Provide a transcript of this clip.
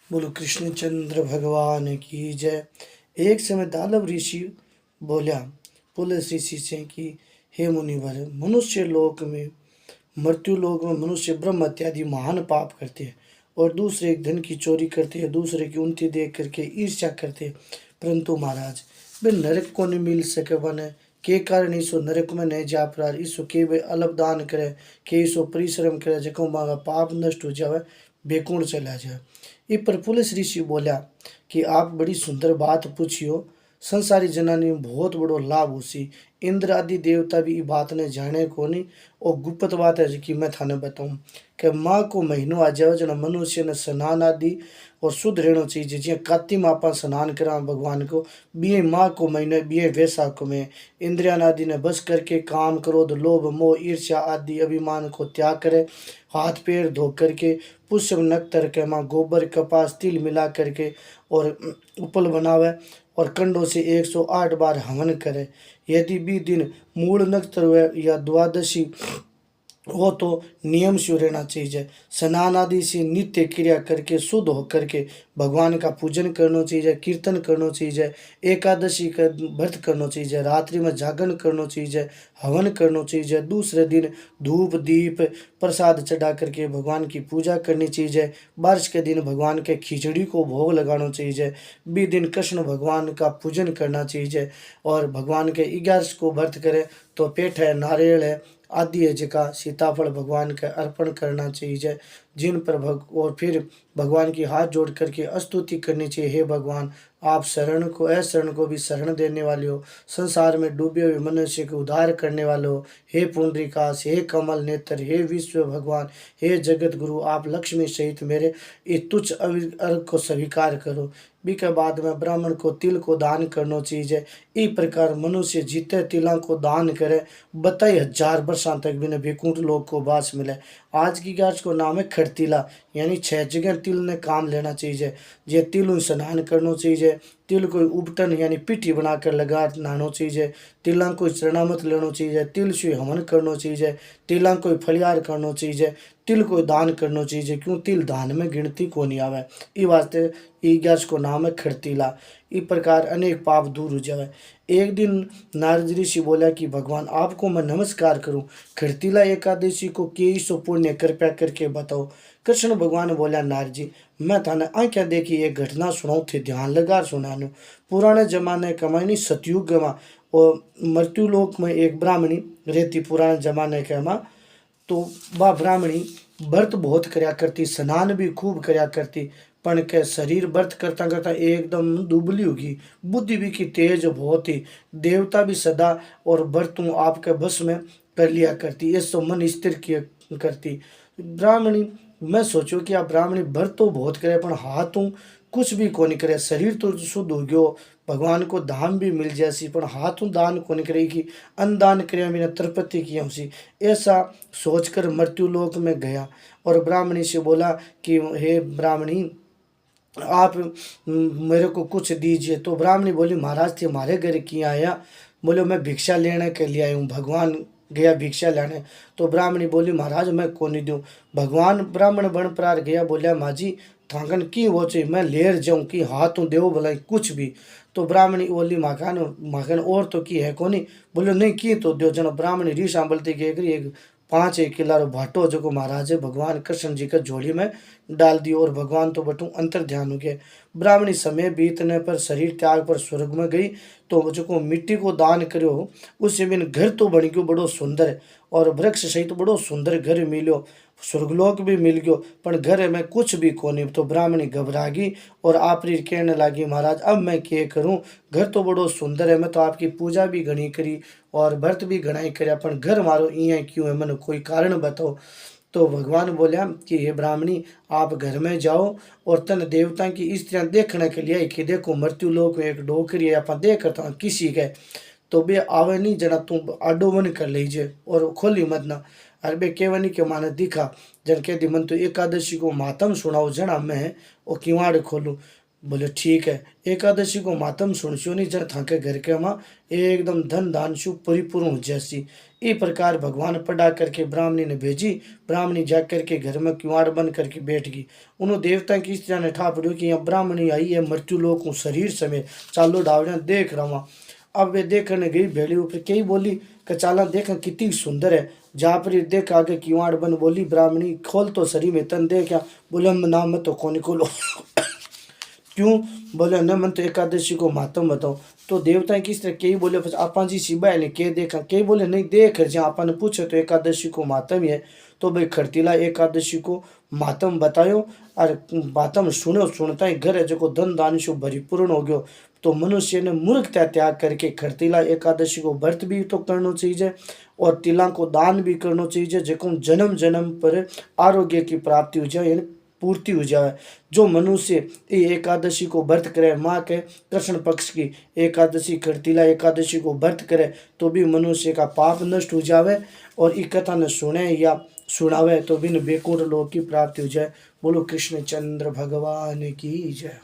बोलो कृष्णचंद्र भगवान की जय। एक समय दानव ऋषि बोला पुलस ऋषि से कि हे मुनिवर, मनुष्य लोक में मृत्यु लोक में मनुष्य ब्रह्म इत्यादि महान पाप करते हैं और दूसरे के धन की चोरी करते हैं, दूसरे की उन्नति देख करके ईर्ष्या करते हैं। परंतु महाराज, वे नरक को नहीं मिल सके बने के कारण ईसो नरक में नहीं जा पा ईसो के वे अलग दान करे के ईसो परिश्रम करे जको मांगा पाप नष्ट हो जावे, बेकुण चला जाए। ये पर पुलिस ऋषि बोला कि आप बड़ी सुंदर बात पूछियो, संसारी जनानी में बहुत बड़ो लाभ होसी। इंद्र आदि देवता भी ये बात ने जाने को नहीं और गुप्त बात है कि मैं थाने बताऊं कि माँ को महीनों आ जाओ जना मनुष्य ने स्नान आदि और शुद्ध रहना चाहिए। जिया काती में आप स्नान करा भगवान को बीए माँ को महीने बीए वैसाख में इंद्रियान आदि ने बस करके काम क्रोध लोभ मोह ईर्ष्या आदि अभिमान को त्याग करे, हाथ पैर धो करके पुष्प नक्तर के माँ गोबर कपास तिल मिला करके और उपल बनावे और कंडों से 108 बार हवन करे। यदि भी दिन मूल नक्षत्र हुए या द्वादशी हो तो नियम से रहना चाहिए। स्नान आदि से नित्य क्रिया करके शुद्ध होकर के भगवान का पूजन करना चाहिए, कीर्तन करना चाहिए, एकादशी का व्रत करना चाहिए, रात्रि में जागरण करना चाहिए, हवन करना चाहिए। दूसरे दिन धूप दीप प्रसाद चढ़ा करके भगवान की पूजा करनी चाहिए। बारिश के दिन भगवान के खिचड़ी को भोग लगाना चाहिए। भी दिन कृष्ण भगवान का पूजन करना चाहिए और भगवान के 11 को व्रत करें तो पेट है, नारियल है आदि है जगह सीताफल भगवान का अर्पण करना चाहिए। जिन पर और फिर भगवान की हाथ जोड़ करके स्तुति करनी चाहिए, हे भगवान आप शरण को अशरण को भी शरण देने वाले हो, संसार में डूबे हुए मनुष्य को उद्धार करने वाले हो। हे पुंडरीकाश, हे कमल नेत्र, हे विश्व भगवान, हे जगत गुरु, आप लक्ष्मी सहित मेरे इस तुच्छ अर्घ को स्वीकार करो। बी के बाद में ब्राह्मण को तिल को दान करना चाहिए। इस प्रकार मनुष्य जीते तिलों को दान करे, बताई 1000 वर्षों तक बिना वैकुंठ लोक को वास मिले। आज की गाछ को नाम है खड़तीला, यानी 6 जगह तिल ने काम लेना चाहिए। जे तिल स्नान करना चाहिए, तिल को उबटन यानी पिठी बनाकर लगा नहाना चाहिए, तिला को चरणामत लेना चाहिए, तिल से हवन करना चाहिए, तिला को फलियार करना चाहिए, तिल को दान करना चाहिए। क्यों तिल दान में गिनती को नहीं आवे, ई वास्ते ई गैस को नाम है खड़तीला। इस प्रकार अनेक पाप दूर हो जावे। एक दिन नारद ऋषि बोला कि भगवान आपको मैं नमस्कार करूं, खड़तीला एकादशी को के सो पुण्य कृपया करके बताओ। कृष्ण भगवान बोला नारद जी, मैं थाने आंखें देखी एक घटना सुनाऊं थे, ध्यान लगा सुनानो। पुराने जमाने कमाई सतयुग में और मृत्युलोक में एक ब्राह्मणी रहती पुराने जमाने के में। तो वह ब्राह्मणी व्रत बहुत करया करती, स्नान भी खूब करया करती, पण के शरीर व्रत करता करता एकदम दुबली होगी। बुद्धि भी की तेज बहुत ही, देवता भी सदा और व्रतों आपके बस में कर लिया करती, ये सो मन स्थिर किया करती ब्राह्मणी। मैं सोचो कि आप ब्राह्मणी व्रत तो बहुत करे पर हाथों कुछ भी को नहीं करे, शरीर तो शुद्ध हो गयो, भगवान को धाम भी मिल जासी पर हाथों दान को नहीं करे कि अन्नदान क्रिया बिना तरपति की हमसी। ऐसा सोचकर मृत्यु लोक में गया और ब्राह्मणी से बोला कि हे ब्राह्मणी आप मेरे को कुछ दीजिए। तो ब्राह्मणी बोली महाराज थे हमारे घर की आया, बोले मैं भिक्षा लेने के लिए आई हूँ, भगवान गया भिक्षा लेने। तो ब्राह्मणी बोली महाराज मैं को नहीं दूँ। भगवान ब्राह्मण बन प्रार गया, बोलिया माँ जी थांगन की वो चाहिए मैं लेर जाऊँ कि हाथों देव भला कुछ भी। तो ब्राह्मणी बोली माखान माखन और तो की है कोनी, बोले नहीं की तो दो जन। ब्राह्मणी री सांभलती गए एक 5 किला रो भाटो जो को महाराज भगवान कृष्ण जी का झोली में डाल दियो और भगवान तो बटू अंतर ध्यान हो गया। ब्राह्मणी समय बीतने पर शरीर त्याग पर स्वर्ग में गई तो जो को मिट्टी को दान करो उससे बिन घर तो बन गयो बड़ो सुंदर और वृक्ष सहित बड़ो सुंदर घर मिलो, स्वर्गलोक भी मिल गयो पर घर में कुछ भी कोनी। तो ब्राह्मणी घबरा गई और आपरी कहने लगी महाराज अब मैं क्या करूं, घर तो बड़ो सुंदर है, मैं तो आपकी पूजा भी घनी करी और व्रत भी घना ही करया पर घर मारो इं क्यों है, मैंने कोई कारण बताओ। तो भगवान बोलिया कि हे ब्राह्मणी आप घर में जाओ और तन देवता की स्त्रियां देखने के लिए कि देखो मृत्यु लोक में एक डोकरी है, आप देख करता किसी के तो बे आवे नहीं जना तुम आडो वन कर लीजिए और खोली मत ना। अरे बे केवनी के माने दिखा जन के दी मन तो एकादशी को मातम सुनाओ जना मैं वो किवाड़ खोलूं। बोले ठीक है। एकादशी को मातम सुनस्यो नहीं जन थाके घर के माँ एकदम धन दान शु परिपूर्ण हो जैसी। ई प्रकार भगवान पढ़ा करके ब्राह्मणी ने भेजी। ब्राह्मणी जा करके घर में किवाड़ बंद करके बैठ गई। उन्होंने देवता की स्त्रिया ने ठा पड़ो कि यहाँ ब्राह्मणी आई है मृत्यु लोक हूँ शरीर समेत चालो डावड़िया देख रहा वहाँ। अब वे देखने गई भेड़ी ऊपर कई बोली कचाला देखा कितनी सुंदर है। जहाँ पर देख आगे किवाड़ बन बोली ब्राह्मणी खोल तो शरीर में तन देख। बोले नाम मत तो कौन खोलो क्यों? बोले न मन तो एकादशी को मातम बताओ। तो देवता किस तरह कई बोले आपा जी सिबा ने के देखा कई बोले नहीं देख जहाँ आपा ने पूछे तो एकादशी को मातम ही है। तो भाई खड़तीला एकादशी को मातम बतायो और मातम सुनो सुनता ही घर है जो धन दान से भरीपूर्ण हो गयो। तो मनुष्य ने मूर्खता त्याग करके खड़तीला एकादशी को व्रत भी तो करना चाहिए और तिला को दान भी करना चाहिए जो जन्म जन्म पर आरोग्य की प्राप्ति हो जाए यानी पूर्ति हो जाए। जो मनुष्य ये एकादशी को व्रत करे माँ के कृष्ण पक्ष की एकादशी खड़तीला एकादशी को व्रत करे तो भी मनुष्य का पाप नष्ट हो जावे और इस कथा न सुने या सुनावे तो भी बेकुंठ लोक की प्राप्ति हो जाए। बोलो कृष्ण चंद्र भगवान की जय।